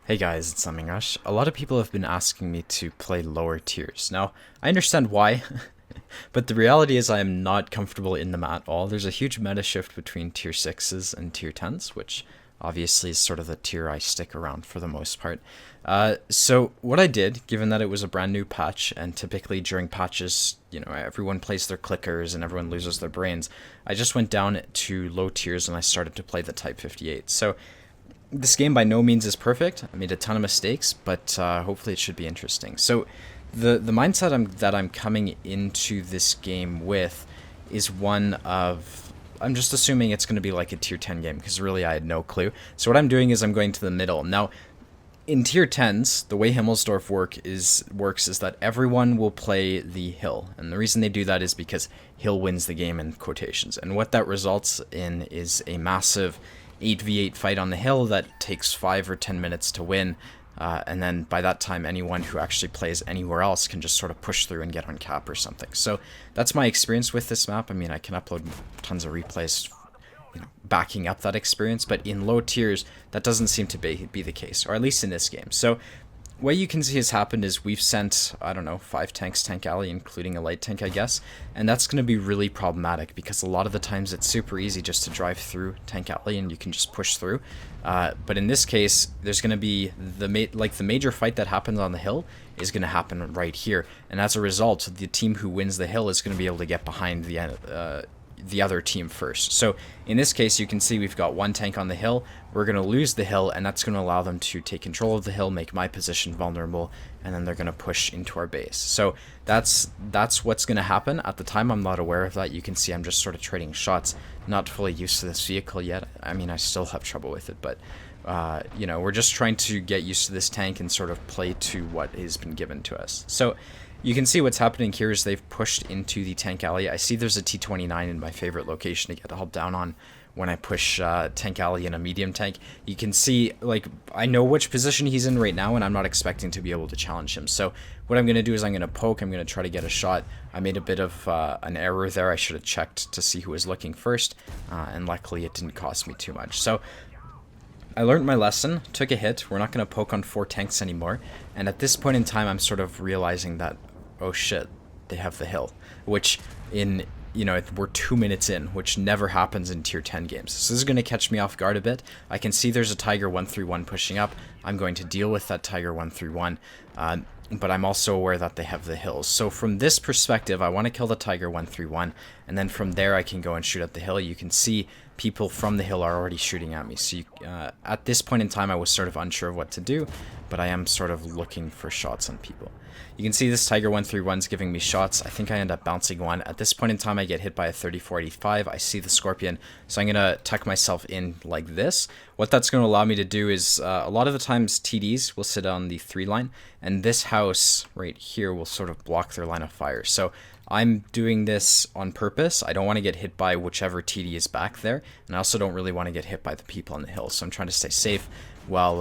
Hey guys, it's Rush. A lot of people have been asking me to play lower tiers. Now, I understand why, but the reality is I am not comfortable in them at all. There's a huge meta shift between tier 6s and tier 10s, which obviously is sort of the tier I stick around for the most part. So what I did, given that it was a brand new patch, and typically during patches, everyone plays their clickers and everyone loses their brains, I just went down to low tiers and I started to play the Type 58. So this game by no means is perfect. I made a ton of mistakes, but hopefully it should be interesting. So the mindset that I'm coming into this game with is one of, I'm just assuming it's going to be like a tier 10 game, because really I had no clue. So what I'm doing is I'm going to the middle. Now, in tier 10s, the way Himmelsdorf works is that everyone will play the hill. And the reason they do that is because hill wins the game in quotations. And what that results in is a massive 8v8 fight on the hill that takes 5 or 10 minutes to win. And then by that time, anyone who actually plays anywhere else can just sort of push through and get on cap or something. So that's my experience with this map. I mean, I can upload tons of replays backing up that experience, but in low tiers, that doesn't seem to be the case, or at least in this game. So what you can see has happened is we've sent, I don't know, 5 tanks tank alley, including a light tank, I guess, and that's going to be really problematic because a lot of the times it's super easy just to drive through tank alley and you can just push through. But in this case, there's going to be the major fight that happens on the hill is going to happen right here, and as a result, the team who wins the hill is going to be able to get behind the other team first. So in this case, you can see we've got 1 tank on the hill. We're going to lose the hill, and that's going to allow them to take control of the hill, make my position vulnerable, and then they're going to push into our base. So that's what's going to happen. At the time, I'm not aware of that. You can see I'm just sort of trading shots, not fully used to this vehicle yet. I mean, I still have trouble with it, but we're just trying to get used to this tank and sort of play to what has been given to us. So you can see what's happening here is they've pushed into the tank alley. I see there's a T-29 in my favorite location to get help down on when I push tank alley in a medium tank. You can see, I know which position he's in right now, and I'm not expecting to be able to challenge him. So what I'm going to do is I'm going to poke. I'm going to try to get a shot. I made a bit of an error there. I should have checked to see who was looking first, and luckily it didn't cost me too much. So I learned my lesson, took a hit. We're not going to poke on 4 tanks anymore. And at this point in time, I'm sort of realizing that, oh shit, they have the hill, which we're 2 minutes in, which never happens in tier 10 games. So this is going to catch me off guard a bit. I can see there's a Tiger 131 pushing up. I'm going to deal with that Tiger 131, but I'm also aware that they have the hills. So from this perspective, I want to kill the Tiger 131, and then from there I can go and shoot at the hill. You can see people from the hill are already shooting at me. So at this point in time, I was sort of unsure of what to do, but I am sort of looking for shots on people. You can see this Tiger 131 is giving me shots. I think I end up bouncing one. At this point in time, I get hit by a 3485. I see the Scorpion, so I'm going to tuck myself in like this. What that's going to allow me to do is, a lot of the times TDs will sit on the 3 line, and this house right here will sort of block their line of fire. So I'm doing this on purpose. I don't want to get hit by whichever TD is back there, and I also don't really want to get hit by the people on the hill. So I'm trying to stay safe while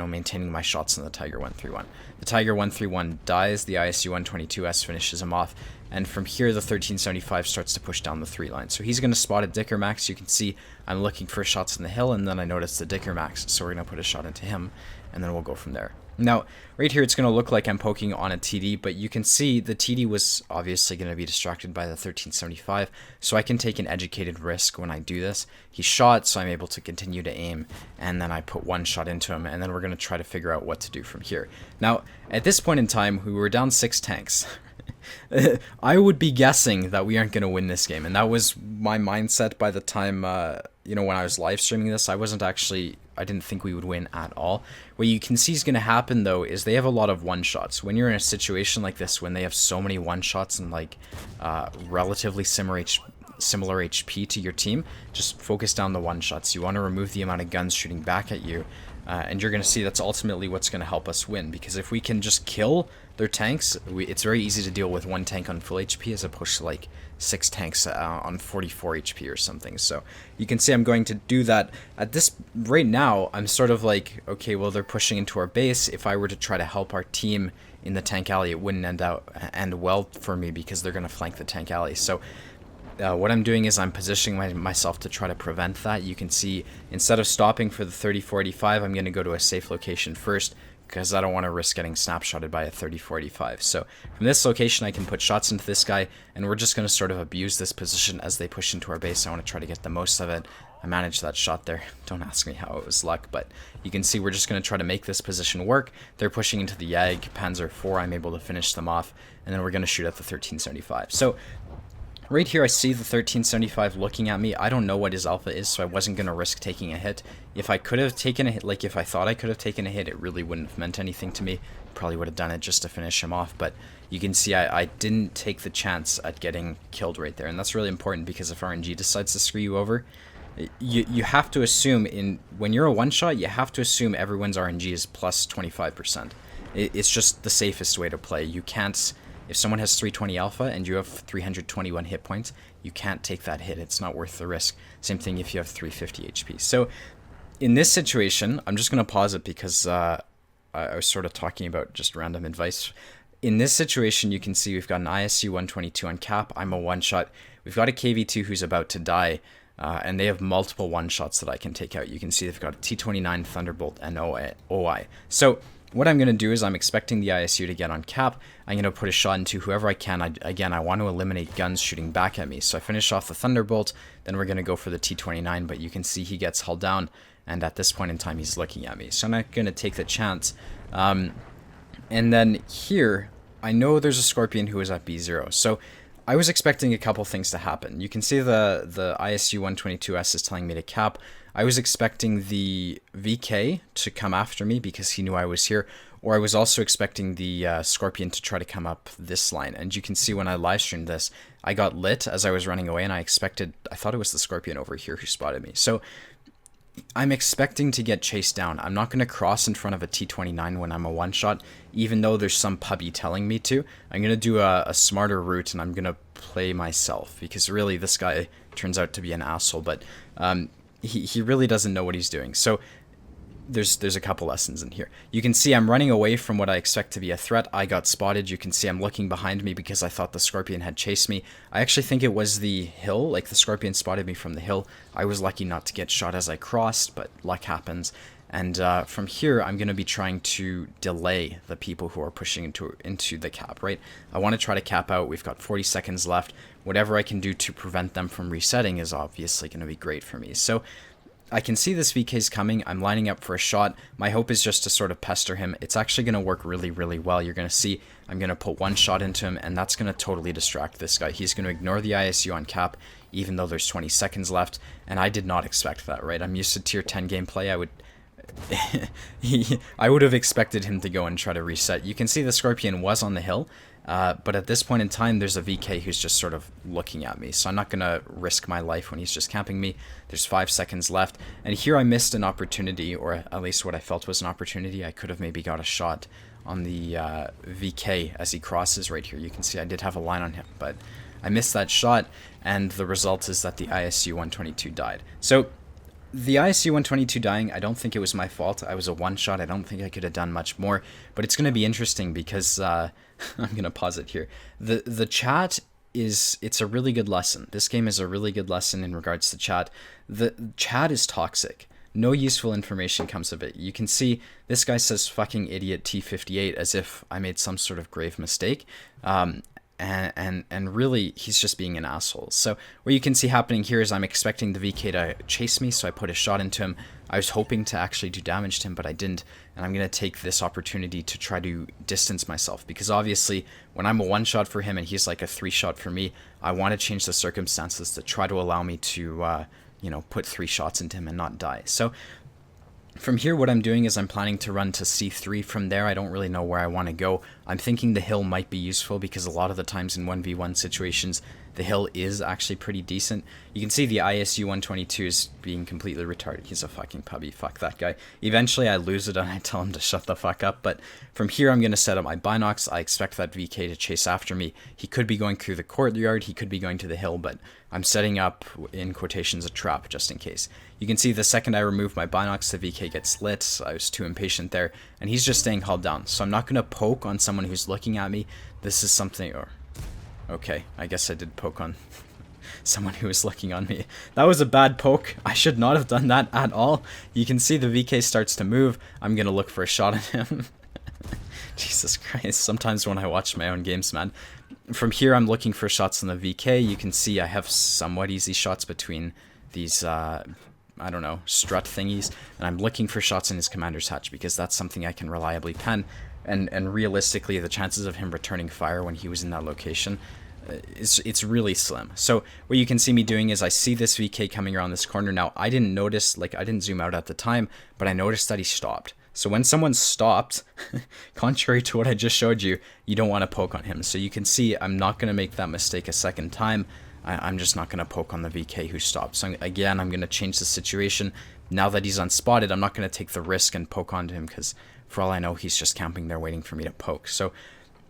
maintaining my shots on the Tiger 131. The Tiger 131 dies, the ISU 122S finishes him off, and from here the 1375 starts to push down the 3 line. So he's going to spot a Dicker Max. You can see I'm looking for shots on the hill, and then I notice the Dicker Max, so we're going to put a shot into him, and then we'll go from there. Now, right here it's going to look like I'm poking on a TD, but you can see the TD was obviously going to be distracted by the 1375, so I can take an educated risk when I do this. He shot, so I'm able to continue to aim, and then I put 1 shot into him, and then we're going to try to figure out what to do from here. Now, at this point in time, we were down 6 tanks. I would be guessing that we aren't going to win this game, and that was my mindset by the time, when I was live streaming this. I didn't think we would win at all. What you can see is going to happen, though, is they have a lot of one-shots. When you're in a situation like this, when they have so many one-shots and, relatively similar HP to your team, just focus down the one-shots. You want to remove the amount of guns shooting back at you, and you're going to see that's ultimately what's going to help us win, because if we can just kill their tanks, it's very easy to deal with 1 tank on full HP as opposed to 6 tanks on 44 HP or something. So you can see I'm going to do that. At this right now, I'm sort of okay, well, they're pushing into our base. If I were to try to help our team in the tank alley, it wouldn't end well for me because they're going to flank the tank alley. So what I'm doing is I'm positioning myself to try to prevent that. You can see instead of stopping for the 30-45, I'm going to go to a safe location first because I don't want to risk getting snapshotted by a 30-45. So from this location, I can put shots into this guy, and we're just going to sort of abuse this position as they push into our base. I want to try to get the most of it. I managed that shot there. Don't ask me how it was luck, but you can see we're just going to try to make this position work. They're pushing into the Yag, Panzer IV. I'm able to finish them off, and then we're going to shoot at the 1375. So right here, I see the 1375 looking at me. I don't know what his alpha is, so I wasn't going to risk taking a hit. If I could have taken a hit, like if I thought I could have taken a hit, it really wouldn't have meant anything to me. Probably would have done it just to finish him off, but you can see I didn't take the chance at getting killed right there, and that's really important because if RNG decides to screw you over, you have to assume when you're a one-shot, you have to assume everyone's RNG is plus 25%. It's just the safest way to play. You can't, if someone has 320 alpha and you have 321 hit points, you can't take that hit. It's not worth the risk. Same thing if you have 350 HP. So in this situation, I'm just going to pause it because I was sort of talking about just random advice. In this situation, you can see we've got an ISU 122 on cap. I'm a one-shot. We've got a KV2 who's about to die. And they have multiple one-shots that I can take out. You can see they've got a T-29, Thunderbolt, and OI. So what I'm going to do is I'm expecting the ISU to get on cap. I'm going to put a shot into whoever I can. Again, I want to eliminate guns shooting back at me. So I finish off the Thunderbolt, then we're going to go for the T-29, but you can see he gets hulled down, and at this point in time, he's looking at me. So I'm not going to take the chance. And then here, I know there's a Scorpion who is at B0. So I was expecting a couple things to happen. You can see the ISU 122S is telling me to cap. I was expecting the VK to come after me because he knew I was here, or I was also expecting the Scorpion to try to come up this line. And you can see when I live streamed this, I got lit as I was running away, and I thought it was the Scorpion over here who spotted me. So I'm expecting to get chased down. I'm not going to cross in front of a T-29 when I'm a one-shot, even though there's some puppy telling me to. I'm going to do a smarter route, and I'm going to play myself, because really this guy turns out to be an asshole, but he really doesn't know what he's doing. So there's a couple lessons in here. You can see I'm running away from what I expect to be a threat. I got spotted. You can see I'm looking behind me because I thought the Scorpion had chased me. I actually think it was the hill, like the Scorpion spotted me from the hill. I was lucky not to get shot as I crossed, but luck happens. And from here, I'm going to be trying to delay the people who are pushing into the cap, right? I want to try to cap out. We've got 40 seconds left. Whatever I can do to prevent them from resetting is obviously going to be great for me. So I can see this VK's coming. I'm lining up for a shot. My hope is just to sort of pester him. It's actually going to work really, really well. You're going to see I'm going to put one shot into him, and that's going to totally distract this guy. He's going to ignore the ISU on cap, even though there's 20 seconds left, and I did not expect that, right? I'm used to tier 10 gameplay. I would have expected him to go and try to reset. You can see the Scorpion was on the hill, but at this point in time, there's a VK who's just sort of looking at me, so I'm not going to risk my life when he's just camping me. There's 5 seconds left, and here I missed an opportunity, or at least what I felt was an opportunity. I could have maybe got a shot on the VK as he crosses right here. You can see I did have a line on him, but I missed that shot, and the result is that the ISU 122 died. So the ISU 122 dying, I don't think it was my fault. I was a one-shot. I don't think I could have done much more. But it's going to be interesting because I'm going to pause it here. The chat it's a really good lesson. This game is a really good lesson in regards to chat. The chat is toxic. No useful information comes of it. You can see this guy says fucking idiot T58 as if I made some sort of grave mistake. And really, he's just being an asshole. So what you can see happening here is I'm expecting the VK to chase me, so I put a shot into him. I was hoping to actually do damage to him, but I didn't. And I'm going to take this opportunity to try to distance myself, because obviously when I'm a one-shot for him and he's like a 3-shot for me, I want to change the circumstances to try to allow me to, put 3 shots into him and not die. So from here, what I'm doing is I'm planning to run to C3 from there. I don't really know where I want to go. I'm thinking the hill might be useful because a lot of the times in 1v1 situations, the hill is actually pretty decent. You can see the ISU 122 is being completely retarded. He's a fucking puppy. Fuck that guy. Eventually, I lose it and I tell him to shut the fuck up. But from here, I'm going to set up my binocs. I expect that VK to chase after me. He could be going through the courtyard. He could be going to the hill, but I'm setting up, in quotations, a trap just in case. You can see the second I remove my binocs, the VK gets lit. I was too impatient there, and he's just staying hulled down. So I'm not going to poke on someone who's looking at me. This is something, or okay, I guess I did poke on someone who was looking on me. That was a bad poke. I should not have done that at all. You can see the VK starts to move. I'm going to look for a shot at him. Jesus Christ. Sometimes when I watch my own games, man. From here, I'm looking for shots on the VK. You can see I have somewhat easy shots between these, I don't know, strut thingies. And I'm looking for shots in his commander's hatch because that's something I can reliably pen. And realistically, the chances of him returning fire when he was in that location, it's really slim. So what you can see me doing is I see this VK coming around this corner. Now, I didn't notice, like I didn't zoom out at the time, but I noticed that he stopped. So when someone stopped, contrary to what I just showed you, you don't want to poke on him. So you can see I'm not going to make that mistake a second time. I'm just not going to poke on the VK who stopped. So again, I'm going to change the situation. Now that he's unspotted, I'm not going to take the risk and poke onto him because for all I know, he's just camping there waiting for me to poke. So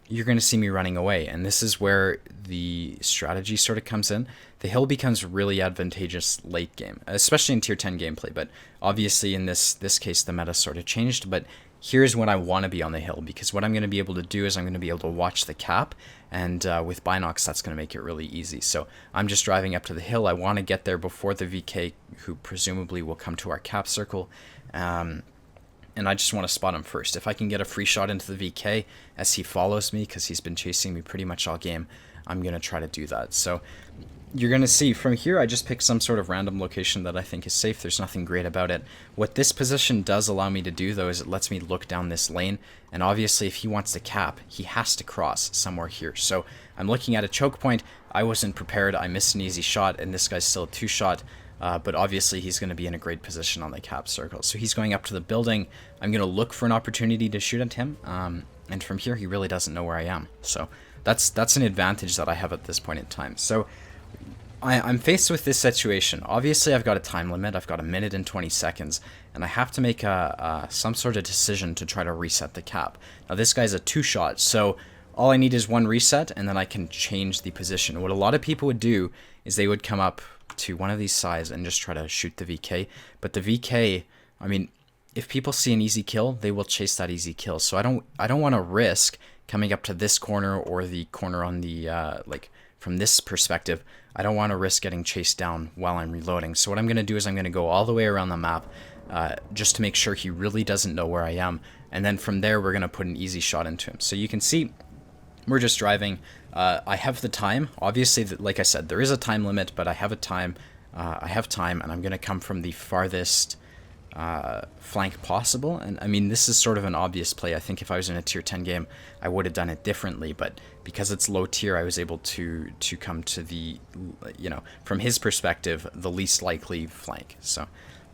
you're going to see me running away. And this is where the strategy sort of comes in. The hill becomes really advantageous late game, especially in tier 10 gameplay. But obviously in this case, the meta sort of changed. But here's when I want to be on the hill, because what I'm going to be able to do is I'm going to be able to watch the cap. And with Binocs, that's going to make it really easy. So I'm just driving up to the hill. I want to get there before the VK, who presumably will come to our cap circle. And I just want to spot him first. If I can get a free shot into the VK as he follows me, because he's been chasing me pretty much all game, I'm going to try to do that. So you're going to see from here, I just picked some sort of random location that I think is safe. There's nothing great about it. What this position does allow me to do, though, is it lets me look down this lane. And obviously, if he wants to cap, he has to cross somewhere here. So I'm looking at a choke point. I wasn't prepared. I missed an easy shot, and this guy's still a two-shot. But obviously, he's going to be in a great position on the cap circle. So he's going up to the building. I'm going to look for an opportunity to shoot at him. And from here, he really doesn't know where I am. So that's an advantage that I have at this point in time. So I'm faced with this situation. Obviously, I've got a time limit. I've got 1 minute and 20 seconds. And I have to make some sort of decision to try to reset the cap. Now, this guy's a two-shot. So all I need is one reset, and then I can change the position. What a lot of people would do is they would come up to one of these sides and just try to shoot the VK. But the VK, I mean, if people see an easy kill, they will chase that easy kill. So I don't want to risk coming up to this corner or the corner on the, like, from this perspective. I don't want to risk getting chased down while I'm reloading. So what I'm going to do is I'm going to go all the way around the map just to make sure he really doesn't know where I am. And then from there, we're going to put an easy shot into him. So you can see we're just driving. I have the time. Obviously, like I said, there is a time limit, but I have a time. I have time, and I'm going to come from the farthest flank possible. And I mean, this is sort of an obvious play. I think if I was in a tier 10 game, I would have done it differently. But because it's low tier, I was able to come to the, you know, from his perspective, the least likely flank. So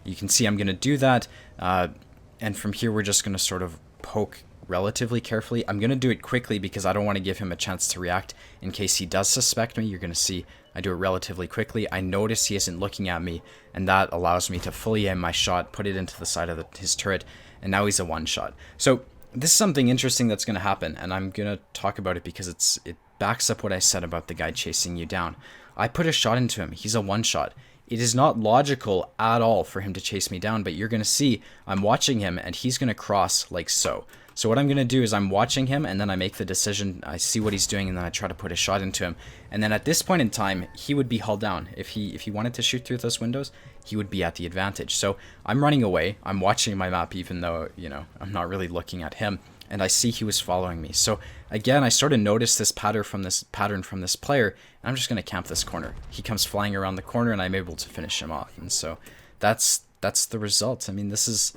you can see I'm going to do that. And from here, we're just going to sort of poke relatively carefully. I'm going to do it quickly because I don't want to give him a chance to react in case he does suspect me. You're going to see I do it relatively quickly. I notice he isn't looking at me, and that allows me to fully aim my shot, put it into the side of his turret, and now he's a one-shot. So this is something interesting that's going to happen, and I'm going to talk about it because it backs up what I said about the guy chasing you down. I put a shot into him. He's a one-shot. It is not logical at all for him to chase me down, but you're going to see I'm watching him, and he's going to cross like so. So what I'm going to do is I'm watching him, and then I make the decision, I see what he's doing, and then I try to put a shot into him. And then at this point in time, he would be hull down. If he wanted to shoot through those windows, he would be at the advantage. So I'm running away. I'm watching my map, even though, you know, I'm not really looking at him. And I see he was following me. So again, I sort of noticed this pattern from this player, and I'm just going to camp this corner. He comes flying around the corner, and I'm able to finish him off. And so that's the result. I mean, this is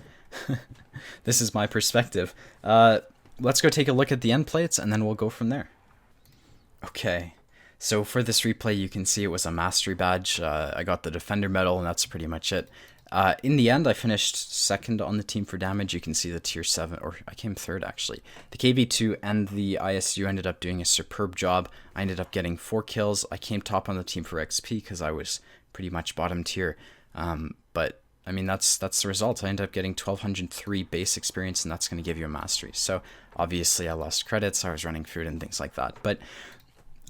this is my perspective. Let's go take a look at the end plates, and then we'll go from there. Okay, so for this replay, you can see it was a mastery badge. I got the defender medal, and that's pretty much it. In the end, I finished second on the team for damage. You can see the tier 7, or I came third actually. The KV2 and the ISU ended up doing a superb job. I ended up getting 4 kills. I came top on the team for XP because I was pretty much bottom tier. But I mean, that's the result. I ended up getting 1203 base experience, and that's going to give you a mastery. So obviously I lost credits, I was running food and things like that. But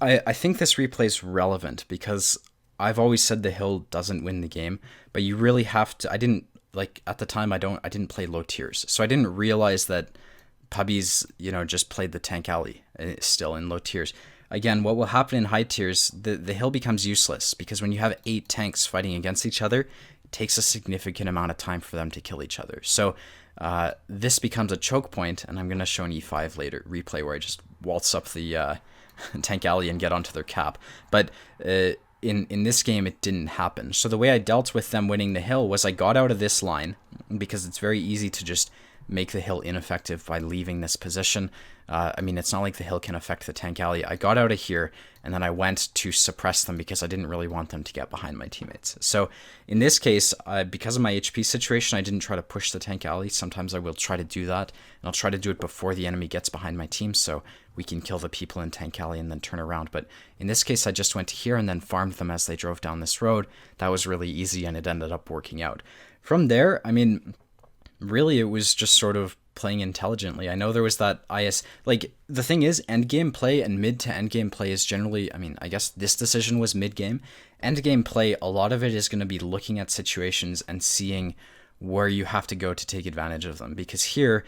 I think this replay is relevant because I've always said the hill doesn't win the game, but you really have to. I didn't, like, at the time I didn't play low tiers, so I didn't realize that pubbies, you know, just played the tank alley still in low tiers. again, what will happen in high tiers, the hill becomes useless because when you have 8 tanks fighting against each other, it takes a significant amount of time for them to kill each other. So this becomes a choke point, and I'm going to show an E5 later replay where I just waltz up the tank alley and get onto their cap. But in this game, it didn't happen. So the way I dealt with them winning the hill was I got out of this line, because it's very easy to just make the hill ineffective by leaving this position. I mean, it's not like the hill can affect the tank alley. I got out of here, and then I went to suppress them because I didn't really want them to get behind my teammates. So in this case, because of my HP situation, I didn't try to push the tank alley. Sometimes I will try to do that, and I'll try to do it before the enemy gets behind my team so we can kill the people in tank alley and then turn around. But in this case, I just went to here and then farmed them as they drove down this road. That was really easy, and it ended up working out. From there, I mean, really, it was just sort of playing intelligently. I know there was that like, the thing is, endgame play and mid to endgame play is generally, I mean, I guess this decision was mid-game. Endgame play, a lot of it is going to be looking at situations and seeing where you have to go to take advantage of them. Because here,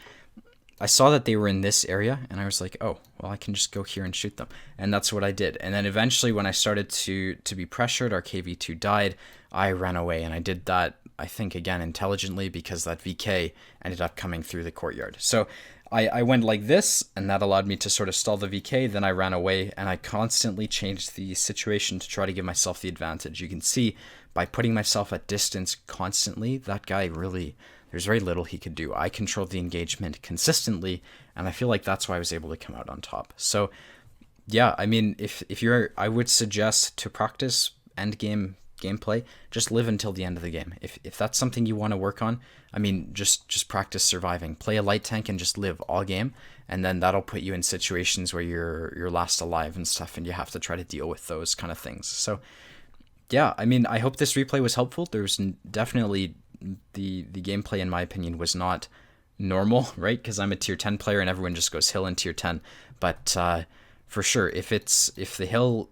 I saw that they were in this area, and I was like, oh, well, I can just go here and shoot them. And that's what I did. And then eventually, when I started to be pressured, our KV2 died, I ran away, and I did that, I think, again, intelligently, because that VK ended up coming through the courtyard. So I went like this, and that allowed me to sort of stall the VK, then I ran away, and I constantly changed the situation to try to give myself the advantage. You can see, by putting myself at distance constantly, that guy really, there's very little he could do. I controlled the engagement consistently, and I feel like that's why I was able to come out on top. So yeah, I mean, if you're, I would suggest to practice endgame gameplay, just live until the end of the game. If that's something you want to work on, I mean, just practice surviving. Play a light tank and just live all game, and then that'll put you in situations where you're last alive and stuff, and you have to try to deal with those kind of things. So yeah, I mean, I hope this replay was helpful. There's definitely the gameplay, in my opinion, was not normal, right? Because I'm a tier 10 player and everyone just goes hill in tier 10. But for sure, if no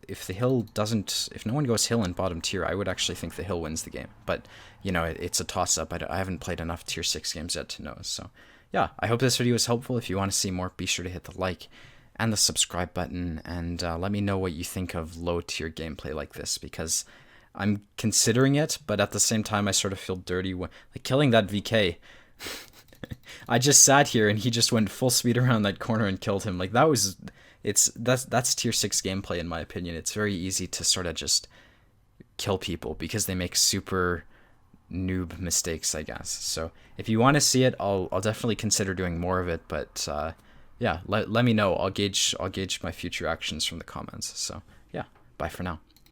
one goes hill in bottom tier, I would actually think the hill wins the game. But you know, it's a toss up. I haven't played enough tier 6 games yet to know. So yeah, I hope this video was helpful. If you want to see more, be sure to hit the like and the subscribe button, and let me know what you think of low tier gameplay like this, because I'm considering it, but at the same time, I sort of feel dirty when, like, killing that VK. I just sat here and he just went full speed around that corner and killed him. Like, that's tier 6 gameplay, in my opinion. It's very easy to sort of just kill people because they make super noob mistakes, I guess. So if you want to see it, I'll definitely consider doing more of it. But yeah, let me know. I'll gauge my future actions from the comments. So yeah, bye for now.